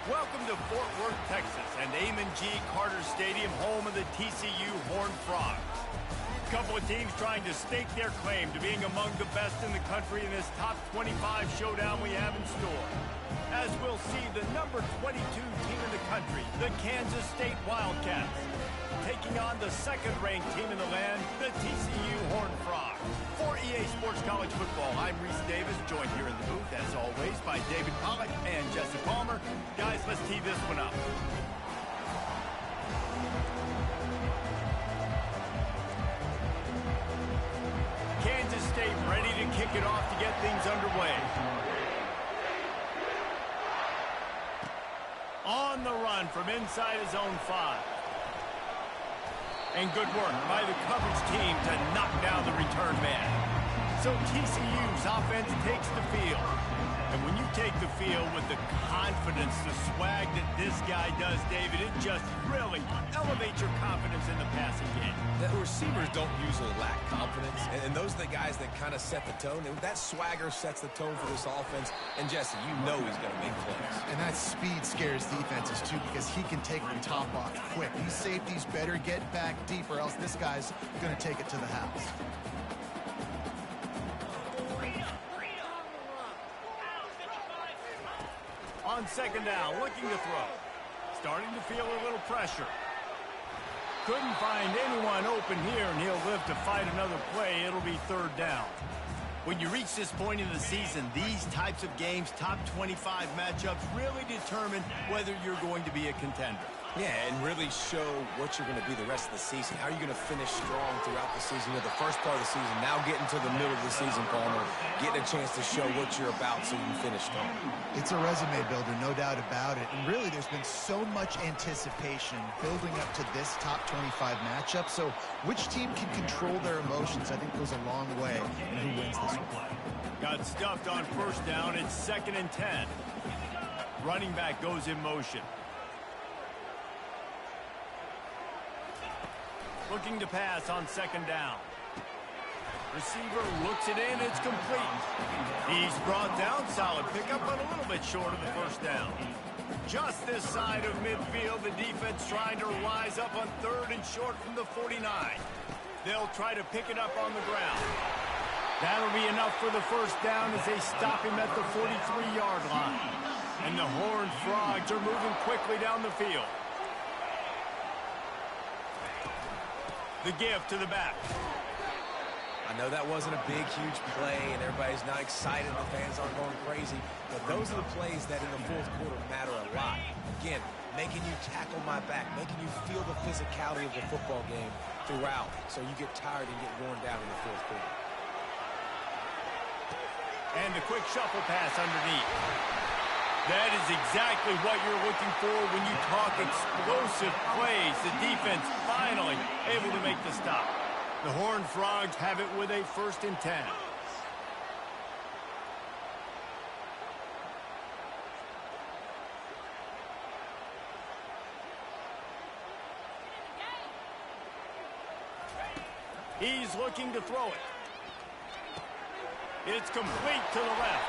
Welcome to Fort Worth, Texas, and Amon G. Carter Stadium, home of the TCU Horned Frogs. A couple of teams trying to stake their claim to being among the best in the country in this top 25 showdown we have in store. As we'll see, the number 22 team in the country, the Kansas State Wildcats, taking on the second-ranked team in the land, the TCU Horned Frogs. For EA Sports College Football, I'm Reese Davis, joined here in the booth, as always, by David Pollack and Jesse Palmer. Guys, let's tee this one up. Kansas State ready to kick it off to get things underway. On the run from inside his own 5. And good work by the coverage team to knock down the return man. So TCU's offense takes the field. And when you take the field with the confidence, the swag that this guy does, David, it just really elevates your confidence in the passing game. The receivers don't usually lack confidence, and those are the guys that kind of set the tone. And that swagger sets the tone for this offense. And Jesse, you know he's going to make plays. And that speed scares defenses too, because he can take the top off quick. These safeties better get back deep, or else this guy's going to take it to the house. On second down, looking to throw. Starting to feel a little pressure. Couldn't find anyone open here, and he'll live to fight another play. It'll be third down. When you reach this point in the season, these types of games, top 25 matchups, really determine whether you're going to be a contender. Yeah, and really show what you're going to be the rest of the season. How are you going to finish strong throughout the season? The first part of the season, now getting to the middle of the season, Palmer, getting a chance to show what you're about so you can finish strong. It's a resume builder, no doubt about it. And really, there's been so much anticipation building up to this top 25 matchup. So which team can control their emotions, I think, goes a long way in who wins this one. Got stuffed on first down. It's 2nd and 10. Running back goes in motion. Looking to pass on second down. Receiver looks it in. It's complete. He's brought down. Solid pickup, but a little bit short of the first down. Just this side of midfield, the defense trying to rise up on 3rd and short from the 49. They'll try to pick it up on the ground. That'll be enough for the first down as they stop him at the 43-yard line. And the Horned Frogs are moving quickly down the field. The give to the back. I know that wasn't a big, huge play, and everybody's not excited. The fans aren't going crazy. But those are the plays that in the fourth quarter matter a lot. Again, making you tackle my back, making you feel the physicality of the football game throughout, so you get tired and get worn down in the fourth quarter. And the quick shuffle pass underneath. That is exactly what you're looking for when you talk explosive plays. The defense finally able to make the stop. The Horned Frogs have it with a 1st and 10. He's looking to throw it. It's complete to the left.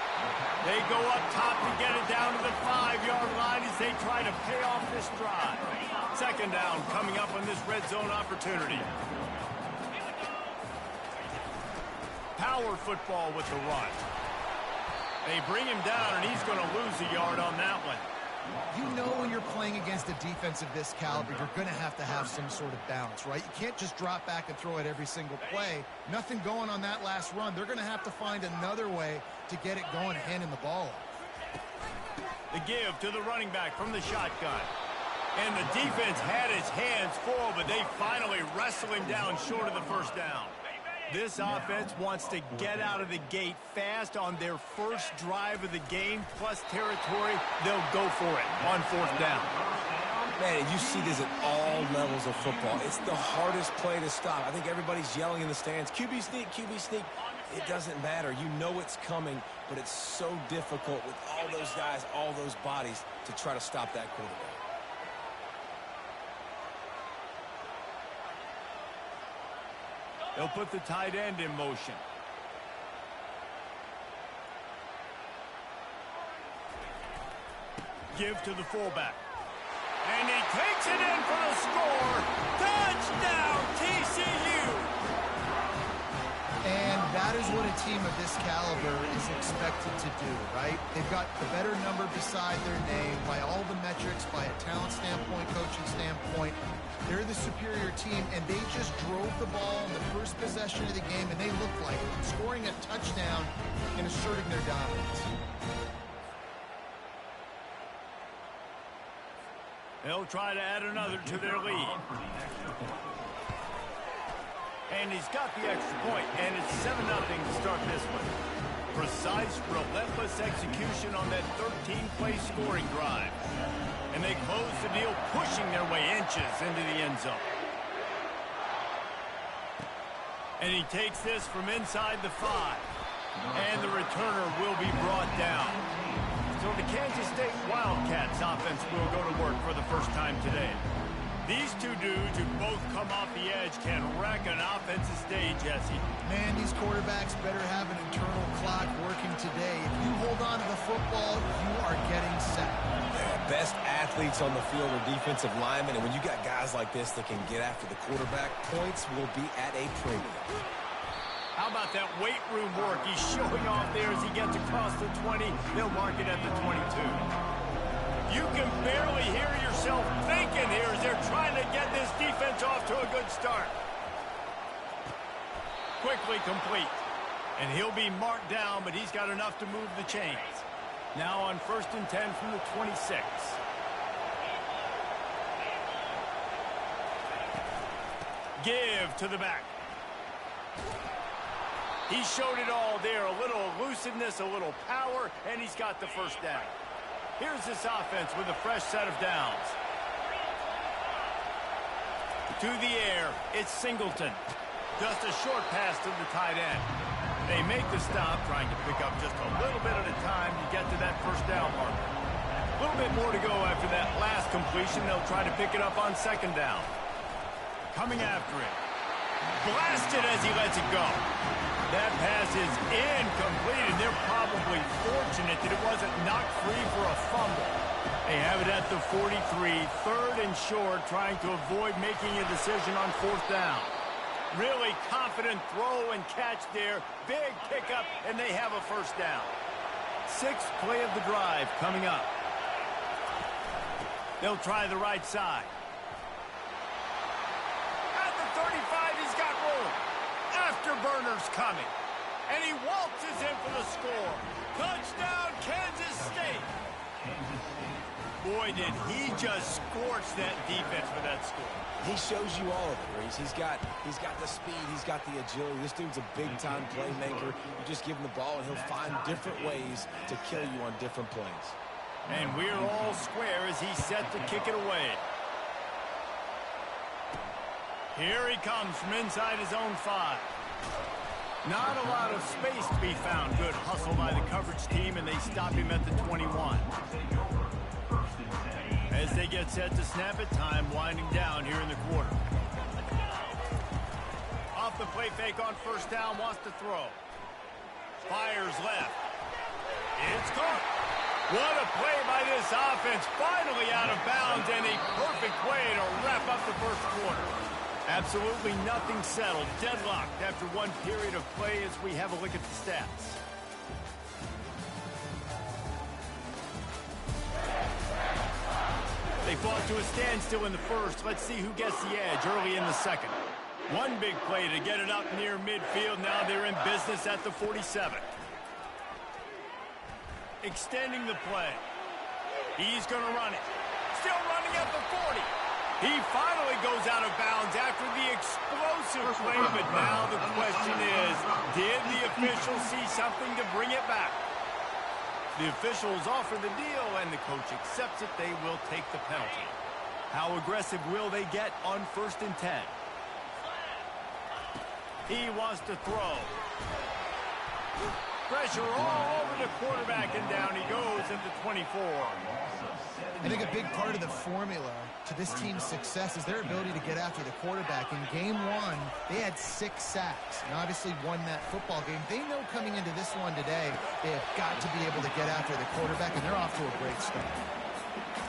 They go up top to get it down to the 5-yard line as they try to pay off this drive. Second down coming up on this red zone opportunity. Power football with the run. They bring him down, and he's going to lose a yard on that one. You know when you're playing against a defense of this caliber, you're going to have some sort of balance, right? You can't just drop back and throw it every single play. Nothing going on that last run. They're going to have to find another way to get it going and handing the ball off. The give to the running back from the shotgun. And the defense had his hands full, but they finally wrestle him down short of the first down. This offense wants to get out of the gate fast on their first drive of the game, plus territory. They'll go for it on 4th down. Man, you see this at all levels of football. It's the hardest play to stop. I think everybody's yelling in the stands, QB sneak, QB sneak. It doesn't matter. You know it's coming, but it's so difficult with all those guys, all those bodies, to try to stop that quarterback. They'll put the tight end in motion. Give to the fullback. And he takes it in for the score. Touchdown, TCU! And that is what a team of this caliber is expected to do, right? They've got the better number beside their name by all the metrics, by a talent standpoint, coaching standpoint. They're the superior team, and they just drove the ball on the first possession of the game, and they looked like it, scoring a touchdown and asserting their dominance. They'll try to add another to their lead. And he's got the extra point, and it's 7-0 to start this one. Precise, relentless execution on that 13-play scoring drive. And they close the deal, pushing their way inches into the end zone. And he takes this from inside the 5. And the returner will be brought down. So the Kansas State Wildcats offense will go to work for the first time today. These two dudes who both come off the edge can wreck an offensive stage, Jesse. Man, these quarterbacks better have an internal clock working today. If you hold on to the football, you are getting set. Yeah, best athletes on the field are defensive linemen, and when you got guys like this that can get after the quarterback, points will be at a premium. How about that weight room work? He's showing off there as he gets across the 20. They'll mark it at the 22. You can barely hear yourself thinking here as they're trying to get this defense off to a good start. Quickly complete. And he'll be marked down, but he's got enough to move the chains. Now on 1st and 10 from the 26. Give to the back. He showed it all there. A little elusiveness, a little power, and he's got the first down. Here's this offense with a fresh set of downs. To the air, it's Singleton. Just a short pass to the tight end. They make the stop, trying to pick up just a little bit at a time to get to that first down marker. A little bit more to go after that last completion. They'll try to pick it up on 2nd down. Coming after it. Blasted as he lets it go. That pass is incomplete, and they're probably fortunate that it wasn't knocked free for a fumble. They have it at the 43, 3rd and short, trying to avoid making a decision on 4th down. Really confident throw and catch there. Big pickup, and they have a first down. 6th play of the drive coming up. They'll try the right side. At the 35, he's got room. Afterburners coming. And he waltzes in for the score. Touchdown, Kansas State. Boy, did he just scorch that defense for that score. He shows you all of it, Reese. He's got the speed, he's got the agility. This dude's a big-time playmaker. You just give him the ball, and he'll find different ways to kill you on different plays. And we're all square as he's set to kick it away. Here he comes from inside his own 5. Not a lot of space to be found. Good hustle by the coverage team, and they stop him at the 21. As they get set to snap it, time winding down here in the quarter. Off the play fake on 1st down, wants to throw. Fires left. It's caught. What a play by this offense. Finally out of bounds, and a perfect way to wrap up the first quarter. Absolutely nothing settled. Deadlocked after one period of play as we have a look at the stats. They fought to a standstill in the first. Let's see who gets the edge early in the second. One big play to get it up near midfield. Now they're in business at the 47. Extending the play. He's going to run it. Still running at the 40. He finally goes out of bounds after the explosive play, but now the question is, did the official see something to bring it back? The officials offer the deal, and the coach accepts it. They will take the penalty. How aggressive will they get on 1st and 10? He wants to throw. Pressure all over the quarterback, and down he goes at the 24. I think a big part of the formula to this team's success is their ability to get after the quarterback. In game 1, they had 6 sacks and obviously won that football game. They know coming into this one today, they have got to be able to get after the quarterback, and they're off to a great start.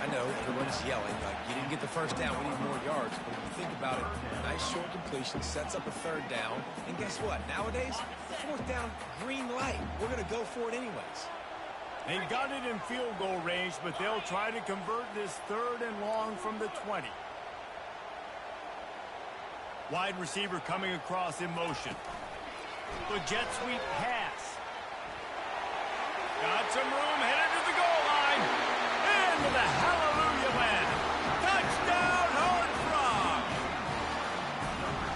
I know everyone's yelling, like, you didn't get the first down, we need more yards. But if you think about it, nice short completion, sets up a third down. And guess what? Nowadays, fourth down, green light. We're going to go for it anyways. They got it in field goal range, but they'll try to convert this 3rd and long from the 20. Wide receiver coming across in motion. The jet sweep pass. Got some room, headed to the goal line. Into the hallelujah land. Touchdown, Horned Frog.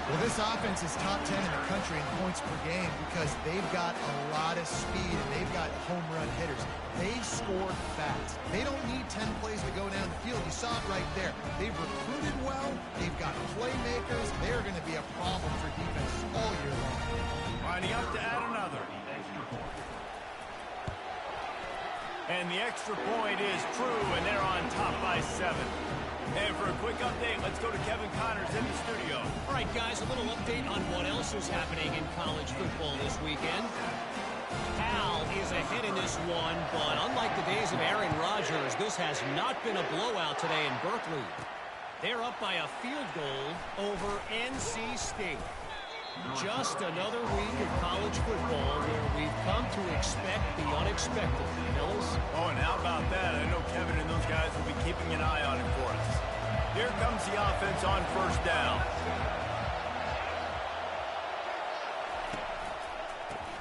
Well, this offense is top 10 in the country in points per game because they've got a lot of speed and they've got home run hitters. They score fast. They don't need 10 plays to go down the field. You saw it right there. They've recruited well. They've got playmakers. They're going to be a problem for defenses all year long. Lining up to add another. And the extra point is true, and they're on top by 7. And for a quick update, let's go to Kevin Connors in the studio. All right, guys, a little update on what else is happening in college football this weekend. Cal is ahead in this one, but unlike the days of Aaron Rodgers, this has not been a blowout today in Berkeley. They're up by a field goal over NC State. Just another week of college football where we've come to expect the unexpected. Fellas? Oh, and how about that? I know Kevin and those guys will be keeping an eye on it for us. Here comes the offense on 1st down.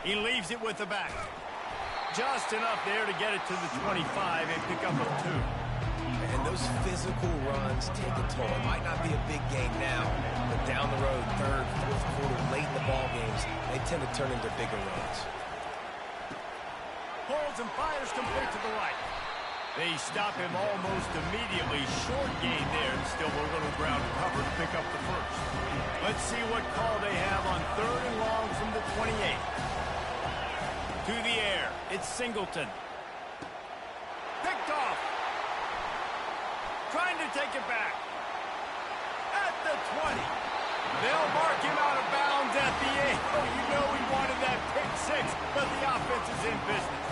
He leaves it with the back. Just enough there to get it to the 25 and pick up a 2. And those physical runs take a toll. It might not be a big game now, but down the road, 3rd, 4th quarter, late in the ball games, they tend to turn into bigger runs. Holds and fires complete to the right. They stop him almost immediately. Short gain there, and still a little ground cover to pick up the 1st. Let's see what call they have on 3rd and long from the 28. To the air, it's Singleton. Picked off. Trying to take it back. At the 20. They'll mark him out of bounds at the 8. Oh, you know he wanted that pick 6, but the offense is in business.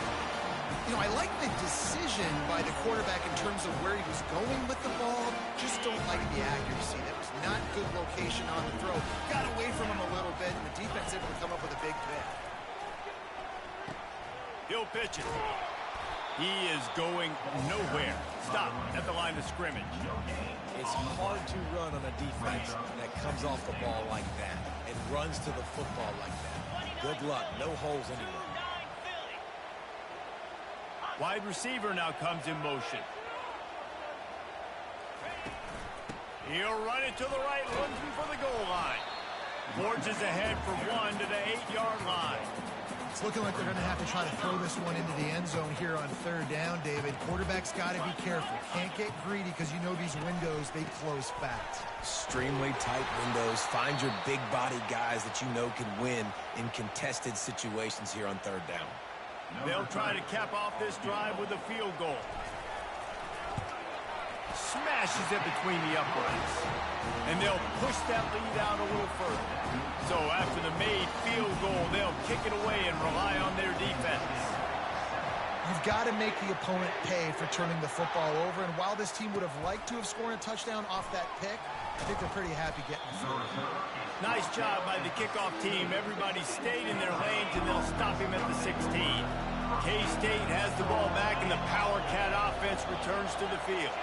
You know, I like the decision by the quarterback in terms of where he was going with the ball. Just don't like the accuracy. That was not good location on the throw. Got away from him a little bit, and the defense able to come up with a big pick. He'll pitch it. He is going nowhere. Stop at the line of scrimmage. It's hard to run on a defense that comes off the ball like that and runs to the football like that. Good luck. No holes anywhere. Wide receiver now comes in motion. He'll run it to the right, looking for the goal line. Forges ahead for 1 to the 8-yard line. It's looking like they're going to have to try to throw this one into the end zone here on 3rd down, David. Quarterback's got to be careful. Can't get greedy because you know these windows, they close fast. Extremely tight windows. Find your big body guys that you know can win in contested situations here on 3rd down. They'll try to cap off this drive with a field goal. Smashes it between the uprights. And they'll push that lead out a little further. So after the made field goal, they'll kick it away and rely on their defense. You've got to make the opponent pay for turning the football over. And while this team would have liked to have scored a touchdown off that pick, I think they're pretty happy getting the field. Nice job by the kickoff team. Everybody stayed in their lanes, and they'll stop him at the 16. K-State has the ball back, and the Power Cat offense returns to the field.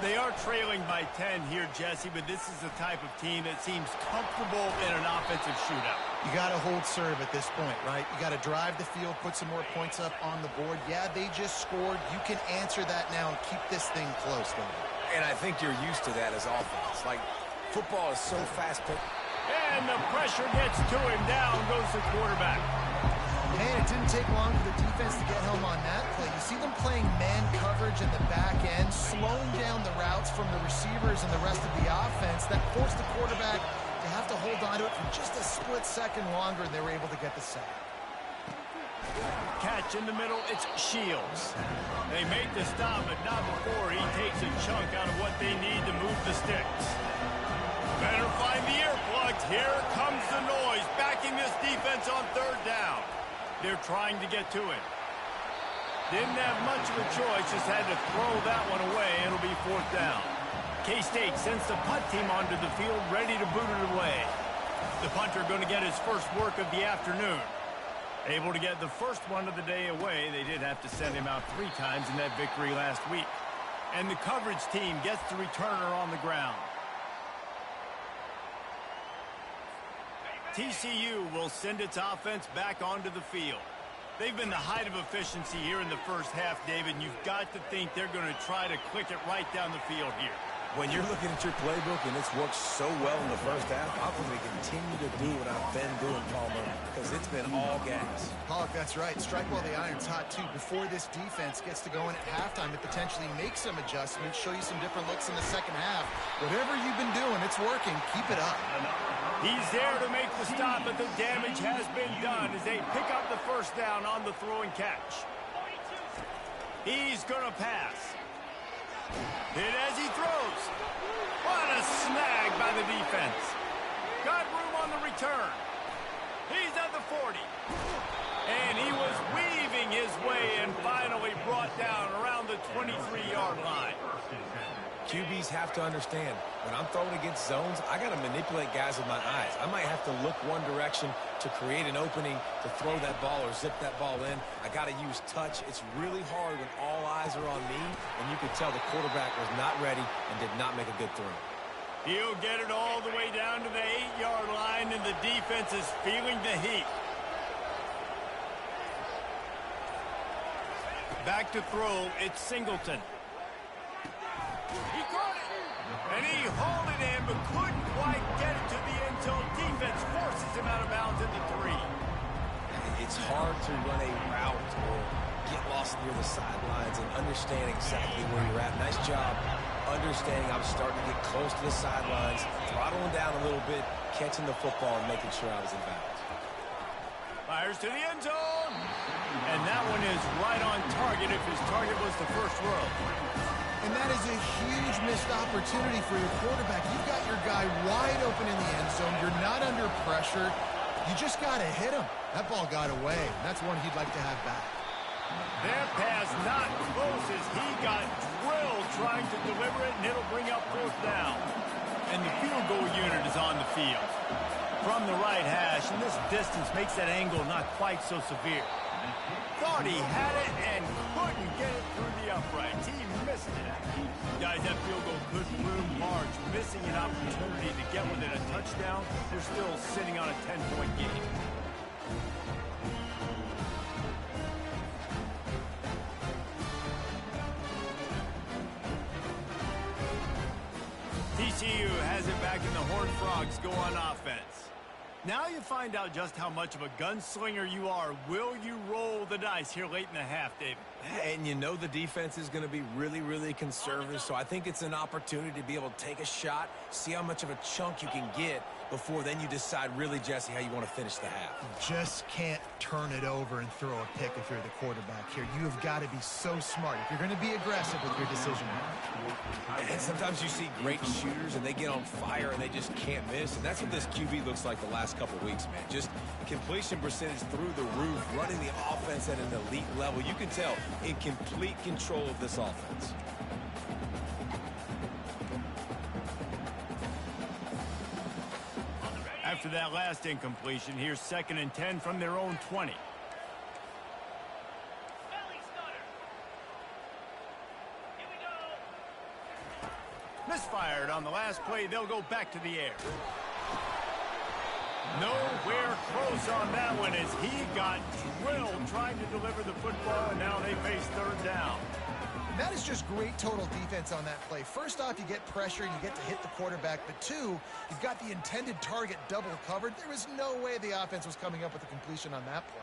They are trailing by 10 here, Jesse, but this is the type of team that seems comfortable in an offensive shootout. You got to hold serve at this point, right? You got to drive the field, put some more points up on the board. Yeah, they just scored. You can answer that now and keep this thing close, though. And I think you're used to that as offense. Like, football is so fast-paced. And the pressure gets to him. Down goes the quarterback. Man, it didn't take long for the defense to get home on that play. You see them playing man coverage in the back end, slowing down the routes from the receivers and the rest of the offense. That forced the quarterback to have to hold on to it for just a split second longer, and they were able to get the sack. Catch in the middle, it's Shields. They make the stop, but not before he takes a chunk out of what they need to move the sticks. Better find the earplugs. Here comes the noise, backing this defense on 3rd down. They're trying to get to it. Didn't have much of a choice, just had to throw that one away. It'll be 4th down. K-State sends the punt team onto the field, ready to boot it away. The punter going to get his first work of the afternoon. Able to get the first one of the day away. They did have to send him out 3 times in that victory last week. And the coverage team gets the returner on the ground. TCU will send its offense back onto the field. They've been the height of efficiency here in the first half, David. You've got to think they're going to try to click it right down the field here. When you're looking at your playbook and it's worked so well in the first half, I'm going to continue to do what I've been doing, Palmer, because it's been all gas. Pollock, that's right. Strike while the iron's hot, too. Before this defense gets to go in at halftime to potentially make some adjustments, show you some different looks in the second half. Whatever you've been doing, it's working. Keep it up. He's there to make the stop, but the damage has been done as they pick up the first down on the throw and catch. He's going to pass. Hit as he throws. What a snag by the defense. Got room on the return. He's at the 40. And he was weaving his way and finally brought down around the 23-yard line. QBs have to understand, when I'm throwing against zones, I got to manipulate guys with my eyes. I might have to look one direction to create an opening to throw that ball or zip that ball in. I got to use touch. It's really hard when all eyes are on me, and you can tell the quarterback was not ready and did not make a good throw. He'll get it all the way down to the 8-yard line, and the defense is feeling the heat. Back to throw, it's Singleton. He caught it, and he hauled it in, but couldn't quite get it to the end zone. Defense forces him out of bounds at the 3. It's hard to run a route or get lost near the sidelines and understand exactly where you're at. Nice job understanding I was starting to get close to the sidelines, throttling down a little bit, catching the football and making sure I was in bounds. Fires to the end zone, and that one is right on target if his target was the first row. And that is a huge missed opportunity for your quarterback. You've got your guy wide open in the end zone. You're not under pressure. You just got to hit him. That ball got away. That's one he'd like to have back. Their pass not close as he got drilled trying to deliver it, and it'll bring up 4th down. And the field goal unit is on the field. From the right hash, and this distance makes that angle not quite so severe. Thought he had it and couldn't get it through the uprights. He missed it. Guys, that field goal could loom large. Missing an opportunity to get within a touchdown. They're still sitting on a 10-point game. TCU has it back in the Horned Frogs go on offense. Now you find out just how much of a gunslinger you are. Will you roll the dice here late in the half, David? And you know the defense is going to be really, really conservative, so I think it's an opportunity to be able to take a shot, see how much of a chunk you can get before then you decide really, Jesse, how you want to finish the half. You just can't turn it over and throw a pick if you're the quarterback here. You have got to be so smart if you're going to be aggressive with your decision. And sometimes you see great shooters, and they get on fire, and they just can't miss. And that's what this QB looks like the last couple weeks, man. Just completion percentage through the roof, running the offense at an elite level. You can tell in complete control of this offense. After that last incompletion, here's 2nd and 10 from their own 20. Misfired on the last play. They'll go back to the air. Nowhere close on that one as he got drilled trying to deliver the football, and now they face 3rd down. That is just great total defense on that play. First off, you get pressure and you get to hit the quarterback. But 2, you've got the intended target double covered. There was no way the offense was coming up with a completion on that play.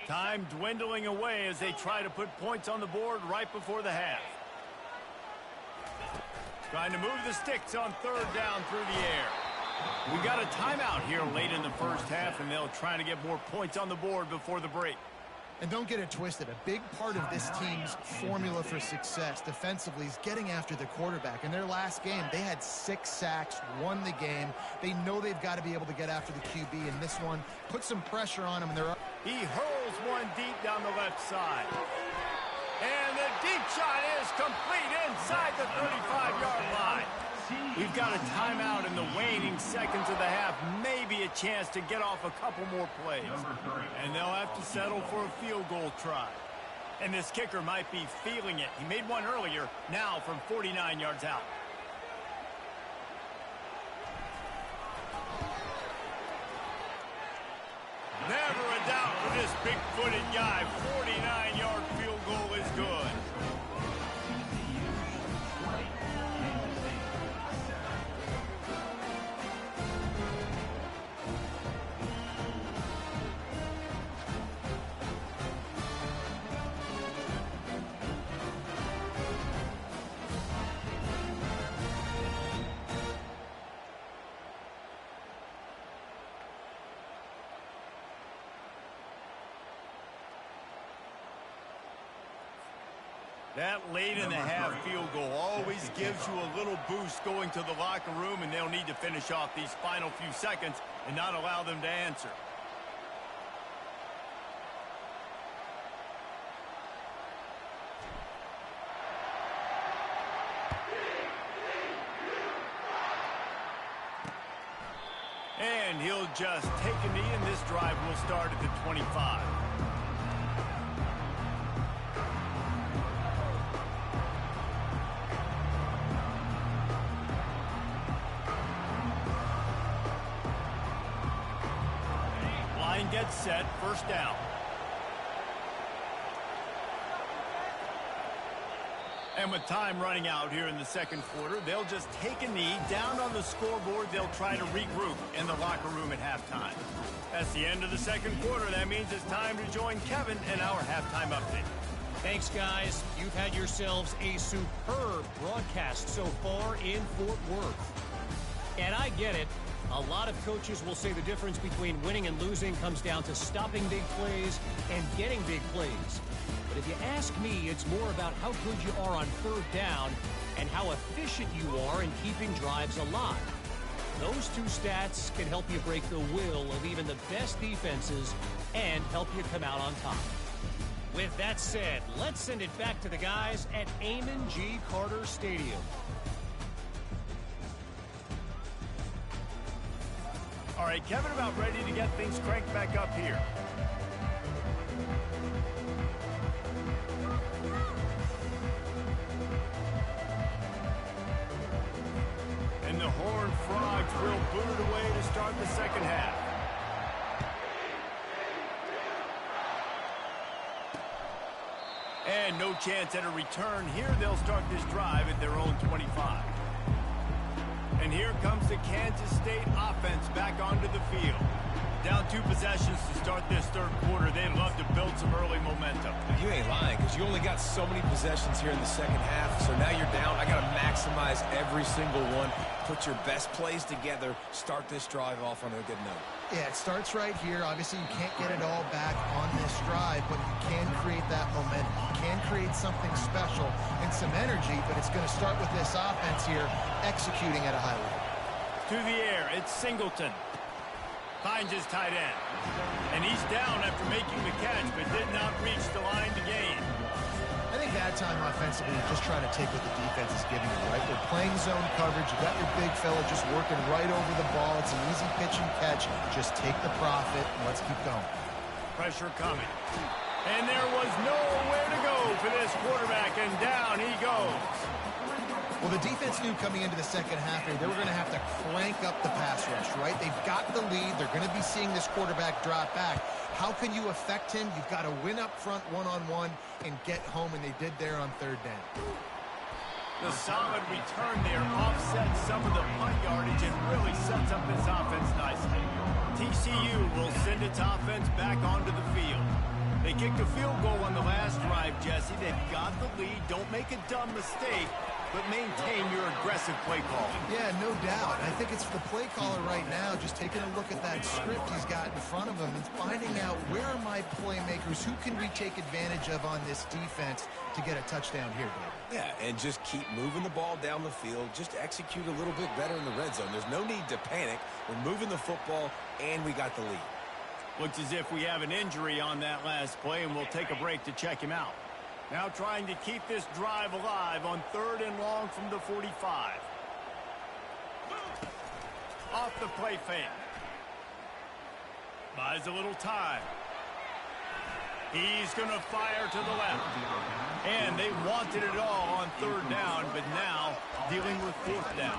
Time dwindling away as they try to put points on the board right before the half. Trying to move the sticks on 3rd down through the air. We got a timeout here late in the first half, and they'll try to get more points on the board before the break. And don't get it twisted. A big part of this team's formula for success defensively is getting after the quarterback. In their last game, they had 6 sacks, won the game. They know they've got to be able to get after the QB, and this one put some pressure on him. And they're up. He hurls one deep down the left side. And the deep shot is complete inside the 35-yard line. We've got a timeout in the waning seconds of the half. Maybe a chance to get off a couple more plays. And they'll have to settle for a field goal try. And this kicker might be feeling it. He made one earlier, now from 49 yards out. Never a doubt for this big-footed guy. 49-yard field goal is good. That late in the half field goal always gives you a little boost going to the locker room, and they'll need to finish off these final few seconds and not allow them to answer. And he'll just take a knee, and this drive will start at the 25. Gets set, first down. And with time running out here in the second quarter, they'll just take a knee. Down on the scoreboard, they'll try to regroup in the locker room at halftime. That's the end of the second quarter. That means it's time to join Kevin in our halftime update. Thanks, guys. You've had yourselves a superb broadcast so far in Fort Worth. And I get it. A lot of coaches will say the difference between winning and losing comes down to stopping big plays and getting big plays. But if you ask me, it's more about how good you are on third down and how efficient you are in keeping drives alive. Those two stats can help you break the will of even the best defenses and help you come out on top. With that said, let's send it back to the guys at Amon G. Carter Stadium. All right, Kevin, about ready to get things cranked back up here. And the Horned Frogs will boot it away to start the second half. And no chance at a return here. They'll start this drive at their own 25. And here comes the Kansas State offense back onto the field. Down 2 possessions to start this third quarter. They'd love to build some early momentum. You ain't lying, because you only got so many possessions here in the second half. So now you're down. I got to maximize every single one. Put your best plays together. Start this drive off on a good note. Yeah, it starts right here. Obviously, you can't get it all back on this drive, but you can create that momentum. You can create something special and some energy, but it's going to start with this offense here executing at a high level. To the air, it's Singleton. Finds his tight end. And he's down after making the catch, but did not reach the line to gain. I think that time offensively, you're just trying to take what the defense is giving you, right? They're playing zone coverage. You got your big fella just working right over the ball. It's an easy pitch and catch. Just take the profit, and let's keep going. Pressure coming. And there was nowhere to go for this quarterback, and down he goes. Well, the defense knew coming into the second half here, they were going to have to crank up the pass rush, right? They've got the lead. They're going to be seeing this quarterback drop back. How can you affect him? You've got to win up front one-on-one and get home, and they did there on third down. The solid return there offsets some of the punt yardage and really sets up this offense nicely. TCU will send its offense back onto the field. They kicked a field goal on the last drive, Jesse. They've got the lead. Don't make a dumb mistake. but maintain your aggressive play calling. Yeah, no doubt. I think it's the play caller right now just taking a look at that script he's got in front of him and finding out where are my playmakers, who can we take advantage of on this defense to get a touchdown here, David. Yeah, and just keep moving the ball down the field. Just execute a little bit better in the red zone. There's no need to panic. We're moving the football, and we got the lead. Looks as if we have an injury on that last play, and we'll take a break to check him out. Now trying to keep this drive alive on 3rd and long from the 45. Off the play fake. Buys a little time. He's going to fire to the left. And they wanted it all on 3rd down, but now dealing with 4th down.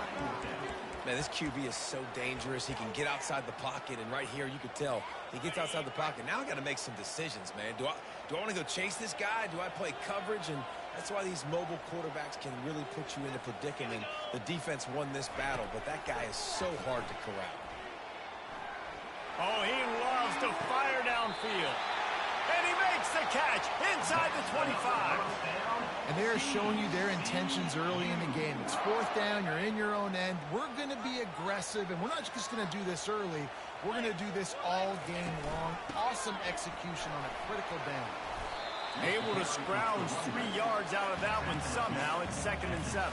Man, this QB is so dangerous. He can get outside the pocket, and right here you could tell he gets outside the pocket. Now I got to make some decisions, man. Do I want to go chase this guy? Do I play coverage? And that's why these mobile quarterbacks can really put you in a predicament. The defense won this battle, but that guy is so hard to corral. Oh, he loves to fire downfield. And he makes the catch inside the 25. And they're showing you their intentions early in the game. It's 4th down. You're in your own end. We're going to be aggressive, and we're not just going to do this early. We're going to do this all game long. Awesome execution on a critical down. Able to scrounge 3 yards out of that one somehow. It's 2nd and 7.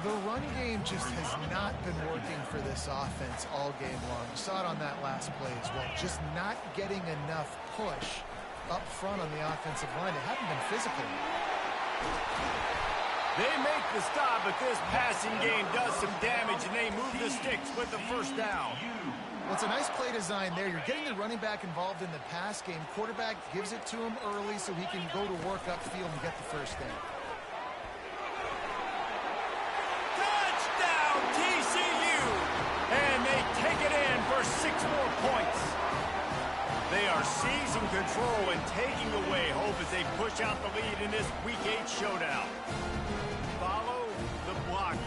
The run game just has not been working for this offense all game long. You saw it on that last play as well. Just not getting enough push up front on the offensive line. They haven't been physical. They make the stop, but this passing game does some damage, and they move the sticks with the 1st down. Well, it's a nice play design there. You're getting the running back involved in the pass game. Quarterback gives it to him early so he can go to work upfield and get the 1st down. Touchdown, TCU! And they take it in for 6 more points. They are seizing control and taking away hope as they push out the lead in this Week 8 showdown. Follow the blockers.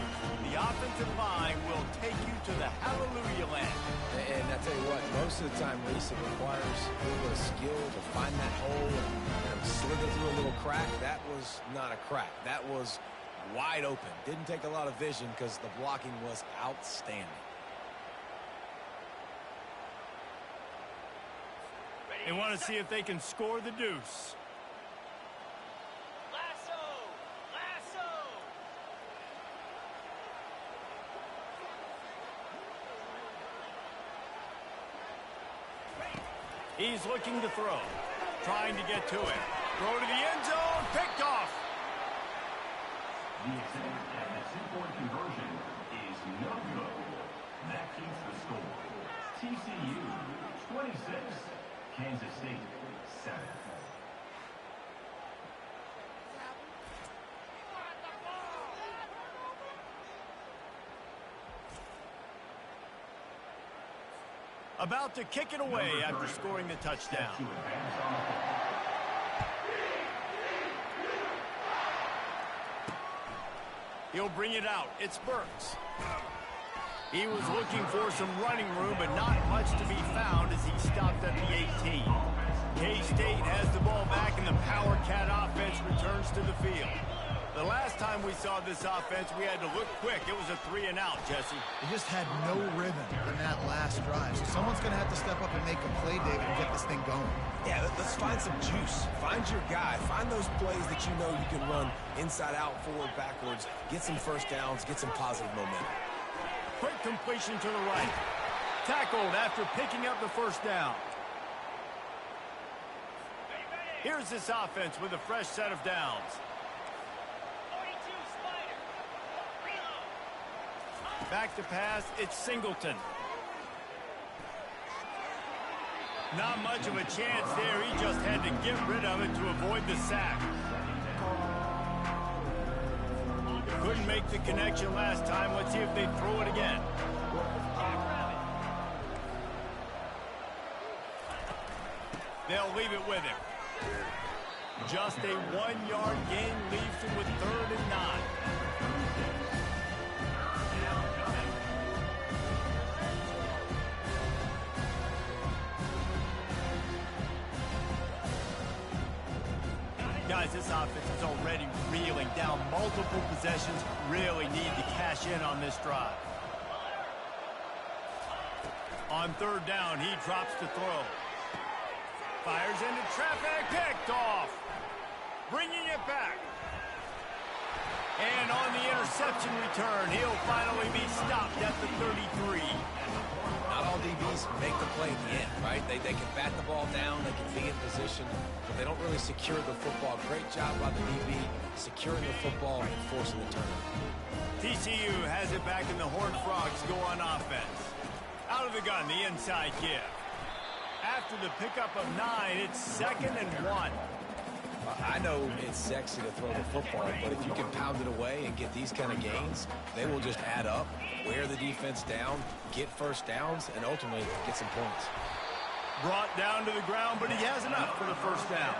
The offensive line will take you to the hallelujah land. And I tell you what, most of the time, Reese, it requires a little bit of skill to find that hole and slither through a little crack. That was not a crack. That was wide open. Didn't take a lot of vision because the blocking was outstanding. They want to see if they can score the deuce. He's looking to throw. Trying to get to it. Throw to the end zone. Picked off. The attempt at the 2-point conversion is no good. That keeps the score. TCU 26. Kansas State 7. About to kick it away after scoring the touchdown. He'll bring it out. It's Burks. He was looking for some running room, but not much to be found as he stopped at the 18. K-State has the ball back, and the Power Cat offense returns to the field. The last time we saw this offense, we had to look quick. It was a 3-and-out, Jesse. They just had no rhythm in that last drive. So someone's going to have to step up and make a play, David, and get this thing going. Yeah, let's find some juice. Find your guy. Find those plays that you know you can run inside out, forward, backwards. Get some 1st downs. Get some positive momentum. Quick completion to the right. Tackled after picking up the 1st down. Here's this offense with a fresh set of downs. Back to pass, it's Singleton. Not much of a chance there. He just had to get rid of it to avoid the sack. Couldn't make the connection last time. Let's see if they throw it again. They'll leave it with him. Just a 1-yard gain leaves him with 3rd and 9. Guys, Guys, this offense is already reeling down multiple possessions. Really need to cash in on this drive. On third down, he drops to throw. Fires into traffic, picked off. Bringing it back. And on the interception return, he'll finally be stopped at the 33. Not all DBs make the play in the end, right? They can bat the ball down, they can be in position, but they don't really secure the football. Great job by the DB securing the football and forcing the turnover. TCU has it back, and the Horned Frogs go on offense. Out of the gun, the inside give. After the pickup of 9, it's 2nd and 1. I know it's sexy to throw the football, but if you can pound it away and get these kind of gains, they will just add up, wear the defense down, get first downs, and ultimately get some points. Brought down to the ground, but he has enough for the first down.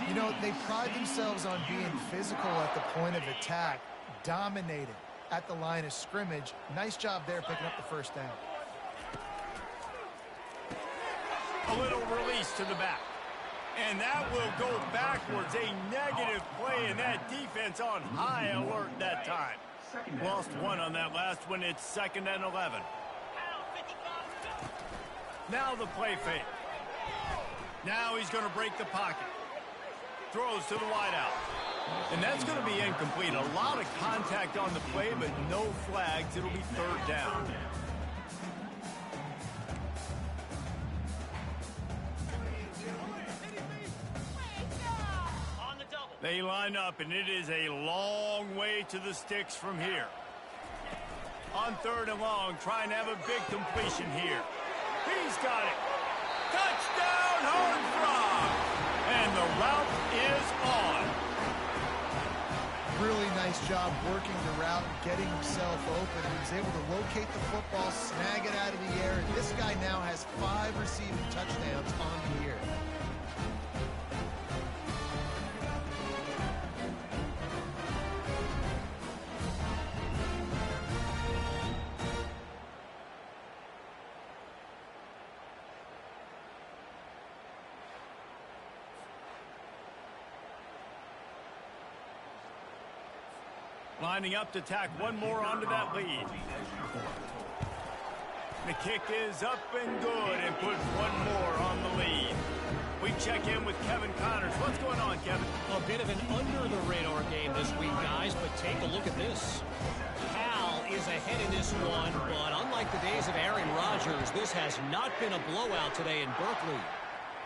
You know, they pride themselves on being physical at the point of attack, dominated at the line of scrimmage. Nice job there picking up the first down. A little release to the back. And that will go backwards. A negative play, and that defense on high alert that time. Lost one on that last one. It's 2nd and 11. Now the play fake. Now he's going to break the pocket. Throws to the wideout. And that's going to be incomplete. A lot of contact on the play, but no flags. It'll be 3rd down. They line up, and it is a long way to the sticks from here. On 3rd and long, trying to have a big completion here. He's got it. Touchdown, Horned Frog! And the route is on. Really nice job working the route and getting himself open. He was able to locate the football, snag it out of the air, and this guy now has 5 receiving touchdowns on the year. Lining up to tack one more onto that lead. The kick is up and good and puts one more on the lead. We check in with Kevin Connors. What's going on, Kevin? A bit of an under-the-radar game this week, guys, but take a look at this. Cal is ahead in this one, but unlike the days of Aaron Rodgers, this has not been a blowout today in Berkeley.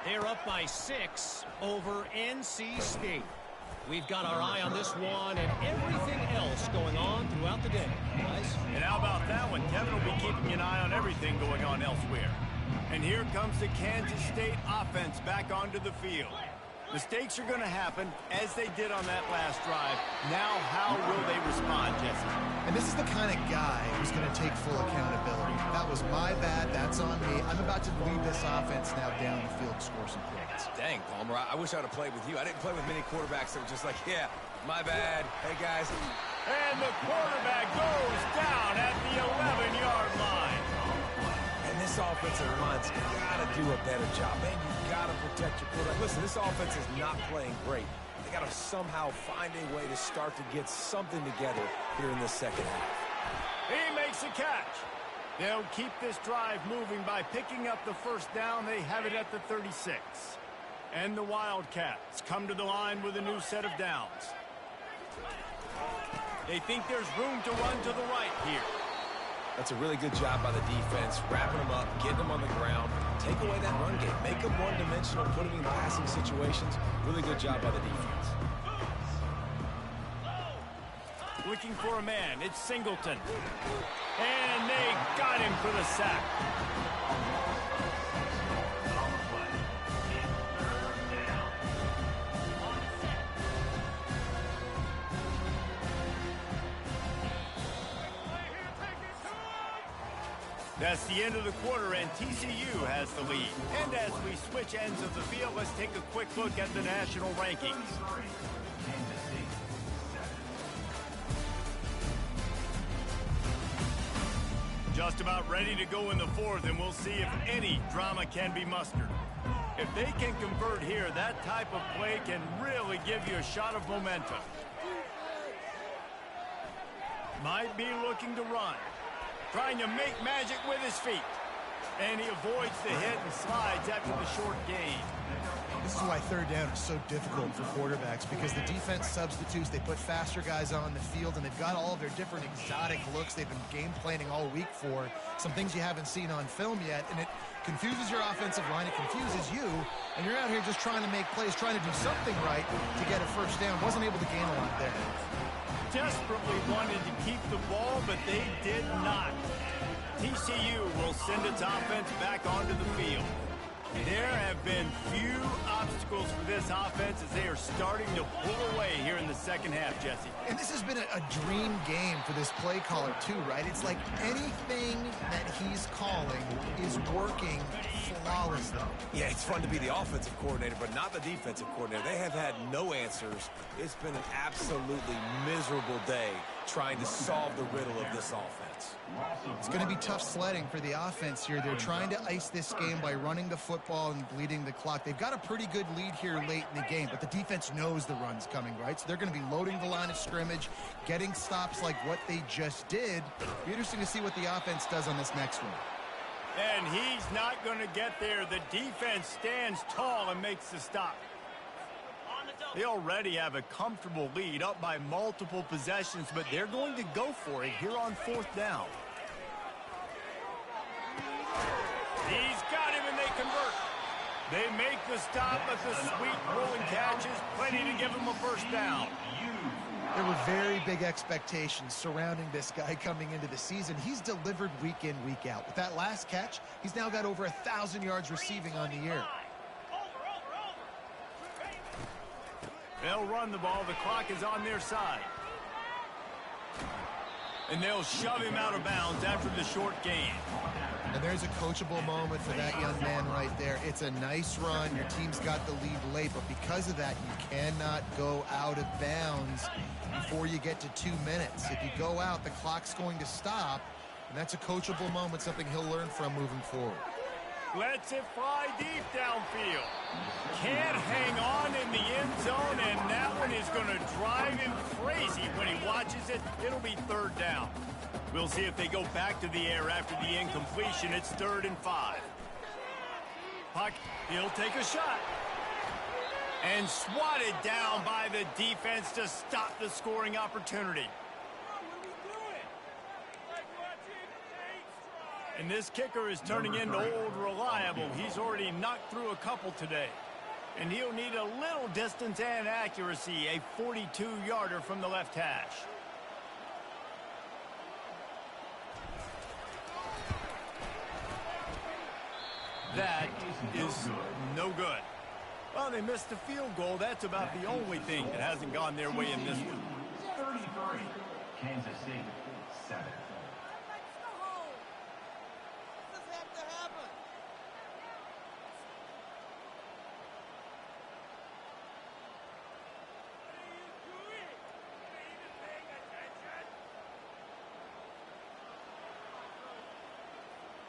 They're up by 6 over NC State. We've got our eye on this one and everything else going on throughout the day, guys. And how about that one? Kevin will be keeping an eye on everything going on elsewhere. And here comes the Kansas State offense back onto the field. Mistakes are going to happen, as they did on that last drive. Now, how will they respond, Jesse? And this is the kind of guy who's going to take full accountability. That was my bad. That's on me. I'm about to lead this offense now down the field to score some points. Dang, Palmer, I wish I would have played with you. I didn't play with many quarterbacks that were just like, yeah, my bad. Hey, guys. And the quarterback goes down at the 11-yard line. And this offensive line's got to do a better job. Man, you got to protect your quarterback. Listen, this offense is not playing great. They got to somehow find a way to start to get something together here in the second half. He makes a catch. They'll keep this drive moving by picking up the first down. They have it at the 36. And the Wildcats come to the line with a new set of downs. They think there's room to run to the right here. That's a really good job by the defense, wrapping them up, getting them on the ground, take away that run game, make them one-dimensional, put them in passing situations. Really good job by the defense. Looking for a man, it's Singleton. And they got him for the sack. That's the end of the quarter, and TCU has the lead. And as we switch ends of the field, let's take a quick look at the national rankings. Just about ready to go in the fourth, and we'll see if any drama can be mustered. If they can convert here, that type of play can really give you a shot of momentum. Might be looking to run. Trying to make magic with his feet. And he avoids the hit and slides after the short gain. This is why third down is so difficult for quarterbacks, because the defense substitutes, they put faster guys on the field, and they've got all of their different exotic looks they've been game planning all week for, some things you haven't seen on film yet, and it confuses your offensive line, it confuses you, and you're out here just trying to make plays, trying to do something right to get a first down. Wasn't able to gain a lot there. Desperately wanted to keep the ball, but they did not. TCU will send its offense back onto the field. There have been few obstacles for this offense as they are starting to pull away here in the second half, Jesse. And this has been a dream game for this play caller too, right? It's like anything that he's calling is working flawlessly. Yeah, it's fun to be the offensive coordinator, but not the defensive coordinator. They have had no answers. It's been an absolutely miserable day trying to solve the riddle of this offense. It's going to be tough sledding for the offense here. They're trying to ice this game by running the football and bleeding the clock. They've got a pretty good lead here late in the game, but the defense knows the run's coming, right? So they're going to be loading the line of scrimmage, getting stops like what they just did. Be interesting to see what the offense does on this next one. And he's not going to get there. The defense stands tall and makes the stop. They already have a comfortable lead, up by multiple possessions, but they're going to go for it here on fourth down. He's got him, and they convert. They make the stop, but the sweet rolling catch is plenty to give him a first down. There were very big expectations surrounding this guy coming into the season. He's delivered week in, week out. With that last catch, he's now got over 1,000 yards receiving on the year. They'll run the ball. The clock is on their side. And they'll shove him out of bounds after the short gain. And there's a coachable moment for that young man right there. It's a nice run. Your team's got the lead late, but because of that, you cannot go out of bounds before you get to 2 minutes. If you go out, the clock's going to stop, and that's a coachable moment, something he'll learn from moving forward. Lets it fly deep downfield. Can't hang on in the end zone, and that one is going to drive him crazy when he watches it. It'll be third down. We'll see if they go back to the air after the incompletion. It's 3rd and 5. Puck, he'll take a shot. And swatted down by the defense to stop the scoring opportunity. And this kicker is turning into old reliable. He's already knocked through a couple today. And he'll need a little distance and accuracy, a 42-yarder from the left hash. That is no good. Well, they missed the field goal. That's about the only thing that hasn't gone their way in this one. 33, Kansas State, 7.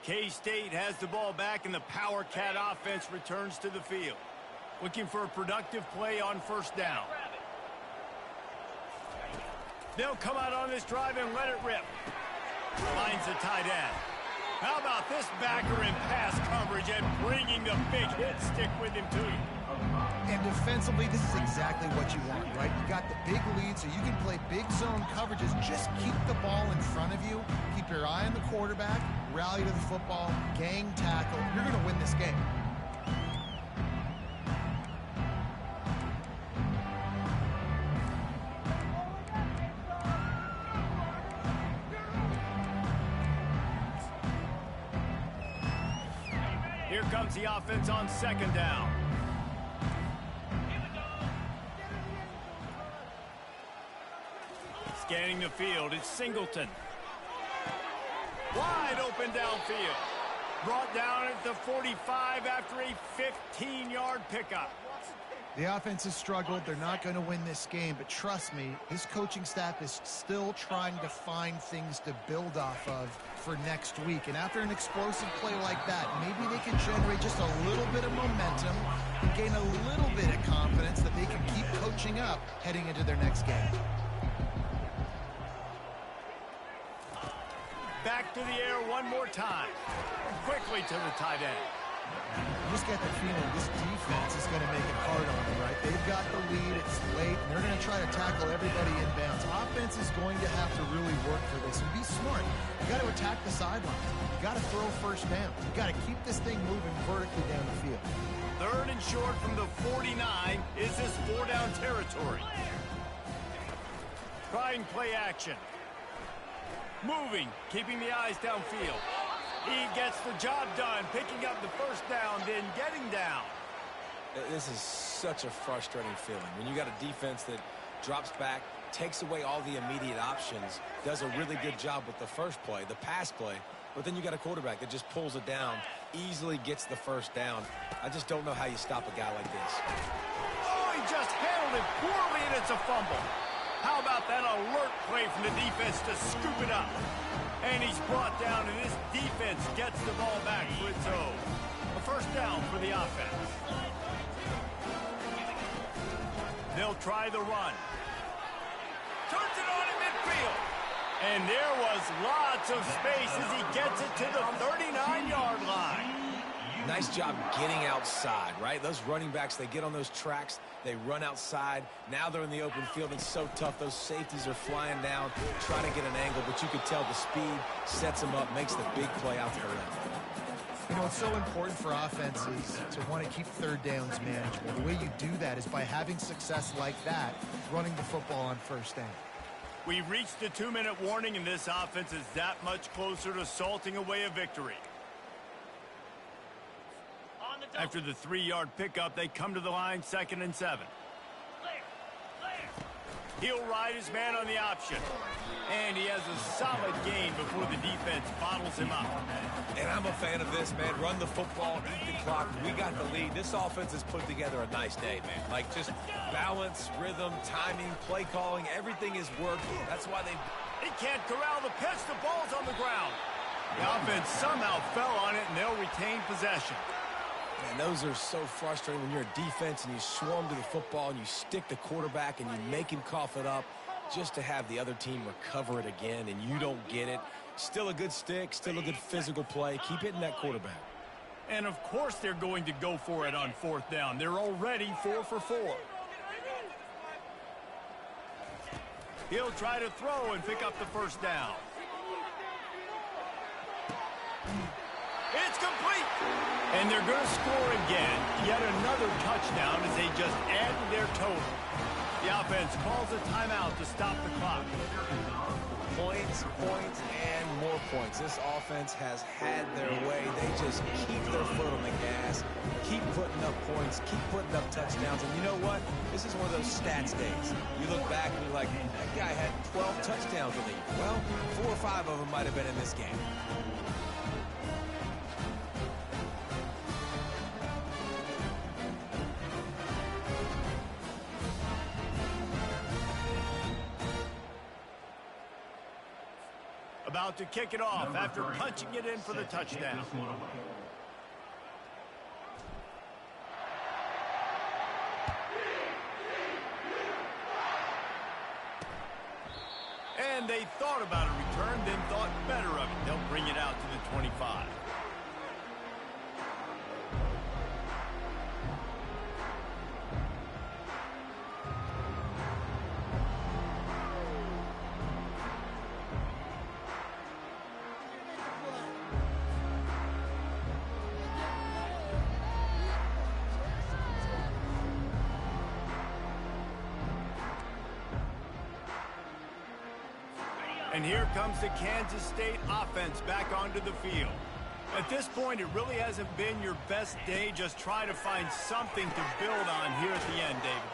K-State has the ball back, and the Power Cat offense returns to the field. Looking for a productive play on first down. They'll come out on this drive and let it rip. Finds the tight end. How about this backer in pass coverage and bringing the big hit stick with him to you? And defensively, this is exactly what you want, right? You got the big lead, so you can play big zone coverages. Just keep the ball in front of you. Keep your eye on the quarterback. Rally to the football. Gang tackle. You're going to win this game. Here comes the offense on second down. Scanning the field, it's Singleton. Wide open downfield. Brought down at the 45 after a 15-yard pickup. The offense has struggled. They're not going to win this game, but trust me, this coaching staff is still trying to find things to build off of for next week. And after an explosive play like that, maybe they can generate just a little bit of momentum and gain a little bit of confidence that they can keep coaching up heading into their next game. Back to the air one more time. Quickly to the tight end. You just get the feeling this defense is going to make it hard on them, right? They've got the lead. It's late, and they're going to try to tackle everybody inbounds. Offense is going to have to really work for this and be smart. You got to attack the sidelines. You got to throw first down. You got to keep this thing moving vertically down the field. 3rd and short from the 49. Is this 4-down territory? Trying play action. Moving, keeping the eyes downfield. He gets the job done, picking up the first down, then getting down. This is such a frustrating feeling. When you got a defense that drops back, takes away all the immediate options, does a really good job with the first play, the pass play, but then you got a quarterback that just pulls it down, easily gets the first down. I just don't know how you stop a guy like this. Oh, he just handled it poorly, and it's a fumble. How about that alert play from the defense to scoop it up? And he's brought down, and this defense gets the ball back for its own. A first down for the offense. They'll try the run. Turns it on in midfield. And there was lots of space as he gets it to the 39-yard line. Nice job getting outside, right? Those running backs, they get on those tracks, they run outside. Now they're in the open field. It's so tough. Those safeties are flying down, trying to get an angle, but you can tell the speed sets them up, makes the big play out to the left. You know, it's so important for offenses to want to keep 3rd downs manageable. The way you do that is by having success like that, running the football on first down. We reached the 2-minute warning, and this offense is that much closer to salting away a victory. After the 3-yard pickup, they come to the line, 2nd and 7. He'll ride his man on the option. And he has a solid gain before the defense bottles him up. And I'm a fan of this, man. Run the football, eat the clock. We got the lead. This offense has put together a nice day, man. Like, just balance, rhythm, timing, play calling, everything is working. That's why He can't corral the pitch. The ball's on the ground. The offense somehow fell on it, and they'll retain possession. And those are so frustrating when you're a defense and you swarm to the football and you stick the quarterback and you make him cough it up just to have the other team recover it again and you don't get it. Still a good stick, still a good physical play. Keep hitting that quarterback. And, of course, they're going to go for it on 4th down. They're already 4 for 4. He'll try to throw and pick up the first down. It's complete. And they're going to score again. Yet another touchdown as they just add to their total. The offense calls a timeout to stop the clock. Points, points, and more points. This offense has had their way. They just keep their foot on the gas, keep putting up points, keep putting up touchdowns. And you know what? This is one of those stats days. You look back and you're like, that guy had 12 touchdowns in the year. Well, 4 or 5 of them might have been in this game. About to kick it off after punching it in for the touchdown. And they thought about a return, then thought better of it. They'll bring it out to the 25. And here comes the Kansas State offense back onto the field. At this point, it really hasn't been your best day. Just try to find something to build on here at the end, David.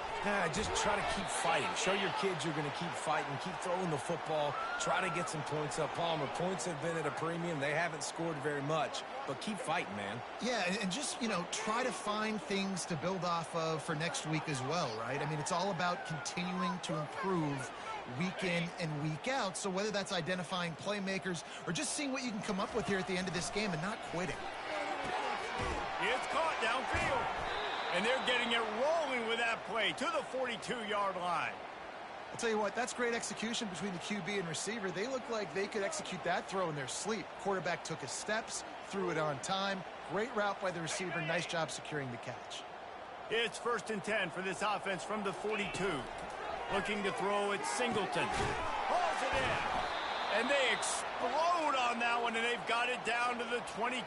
Just try to keep fighting. Show your kids you're going to keep fighting. Keep throwing the football. Try to get some points up. Palmer, points have been at a premium. They haven't scored very much, but keep fighting, man. Yeah, and just, try to find things to build off of for next week as well, right? I mean, it's all about continuing to improve week in and week out. So whether that's identifying playmakers or just seeing what you can come up with here at the end of this game and not quitting. It's caught downfield. And they're getting it rolling with that play to the 42-yard line. I'll tell you what, that's great execution between the QB and receiver. They look like they could execute that throw in their sleep. Quarterback took his steps, threw it on time. Great route by the receiver. Nice job securing the catch. It's 1st and 10 for this offense from the 42. Looking to throw it Singleton. Hauls it in. And they explode on that one, and they've got it down to the 22.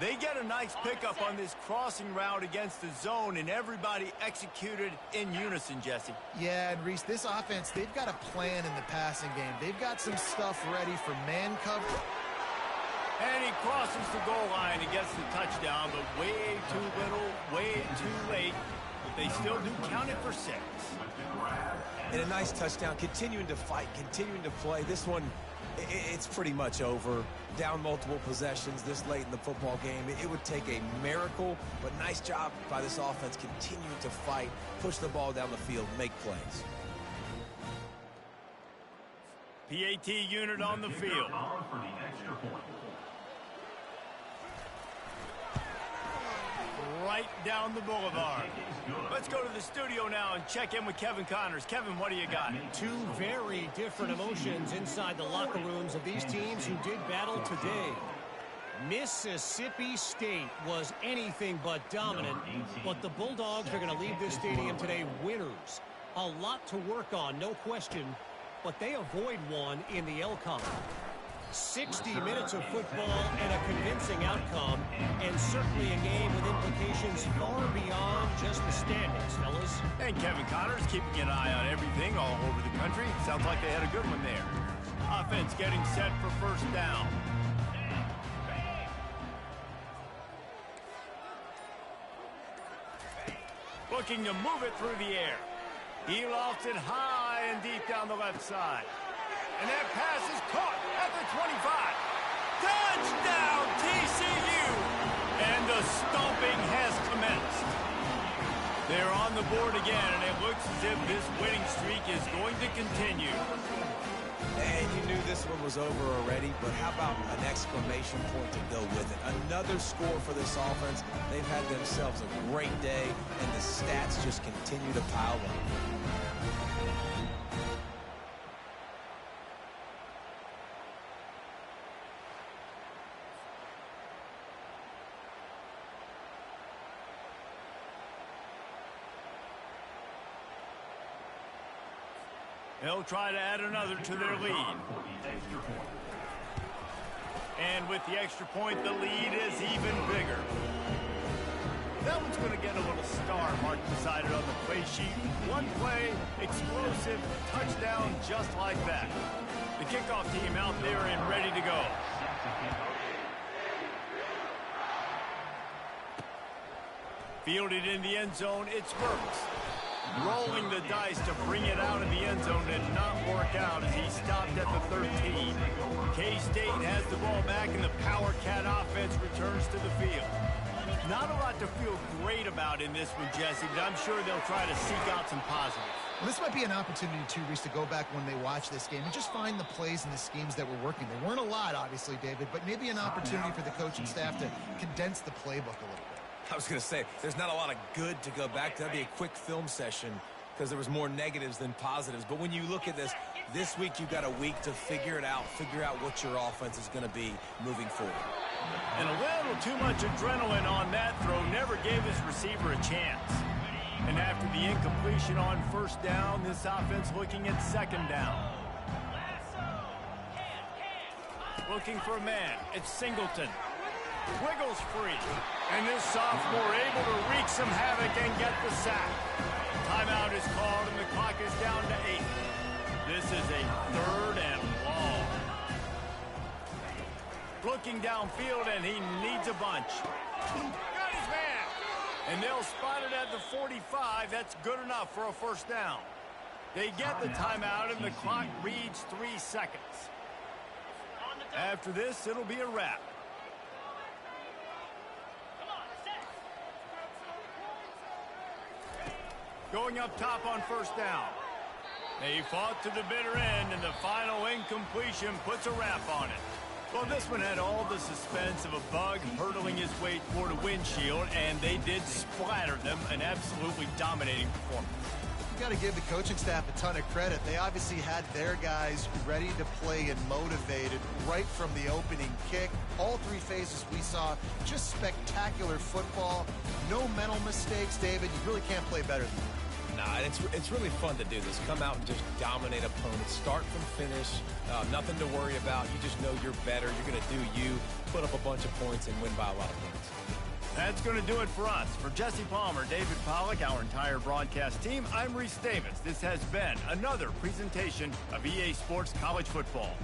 They get a nice pickup on this crossing route against the zone, and everybody executed in unison, Jesse. Yeah, and Reese, this offense, they've got a plan in the passing game. They've got some stuff ready for man cover. And he crosses the goal line and gets the touchdown, but way too little, way too late. But they still do count it for 6. And a nice touchdown, continuing to fight, continuing to play. This one, it's pretty much over. Down multiple possessions this late in the football game. It would take a miracle, but nice job by this offense continuing to fight, push the ball down the field, make plays. PAT unit on the field. Right down the boulevard. Let's go to the studio now and check in with Kevin Connors. Kevin, what do you got? Two very different emotions inside the locker rooms of these teams who did battle today. Mississippi State was anything but dominant, but the Bulldogs are going to leave this stadium today winners. A lot to work on, no question, but they avoid one in the L-Con. 60 minutes of football and a convincing outcome, and certainly a game with implications far beyond just the standings, fellas. And Kevin Connors keeping an eye on everything all over the country. Sounds like they had a good one there. Offense getting set for 1st down. Looking to move it through the air. He lofts it high and deep down the left side. And that pass is caught at the 25. Touchdown, TCU! And the stomping has commenced. They're on the board again, and it looks as if this winning streak is going to continue. And you knew this one was over already, but how about an exclamation point to go with it? Another score for this offense. They've had themselves a great day, and the stats just continue to pile up. They'll try to add another to their lead. And with the extra point, the lead is even bigger. That one's going to get a little star marked beside it on the play sheet. One play, explosive, touchdown, just like that. The kickoff team out there and ready to go. Fielded in the end zone, it's Burks. Rolling the dice to bring it out of the end zone did not work out as he stopped at the 13. K-State has the ball back and the Power Cat offense returns to the field. Not a lot to feel great about in this one, Jesse, but I'm sure they'll try to seek out some positives. Well, this might be an opportunity, too, Reese, to go back when they watch this game and just find the plays and the schemes that were working. There weren't a lot, obviously, David, but maybe an opportunity for the coaching staff to condense the playbook a little bit. I was going to say, there's not a lot of good to go back to. That'd be a quick film session because there was more negatives than positives. But when you look at this week you've got a week to figure it out, figure out what your offense is going to be moving forward. And a little too much adrenaline on that throw never gave his receiver a chance. And after the incompletion on 1st down, this offense looking at 2nd down. Looking for a man. It's Singleton. Wiggles free. And this sophomore able to wreak some havoc and get the sack. Timeout is called and the clock is down to 8. This is a 3rd and long. Looking downfield and he needs a bunch. Got his man. And they'll spot it at the 45. That's good enough for a first down. They get the timeout, and the clock reads 3 seconds. After this, it'll be a wrap. Going up top on first down. They fought to the bitter end, and the final incompletion puts a wrap on it. Well, this one had all the suspense of a bug hurtling his way toward a windshield, and they did splatter them. An absolutely dominating performance. You got to give the coaching staff a ton of credit. They obviously had their guys ready to play and motivated right from the opening kick. All 3 phases we saw, just spectacular football. No mental mistakes, David. You really can't play better than that. Nah, it's really fun to do this. Come out and just dominate opponents. Start from finish. Nothing to worry about. You just know you're better. You're going to do you, put up a bunch of points, and win by a lot of points. That's going to do it for us. For Jesse Palmer, David Pollack, our entire broadcast team, I'm Reese Davis. This has been another presentation of EA Sports College Football.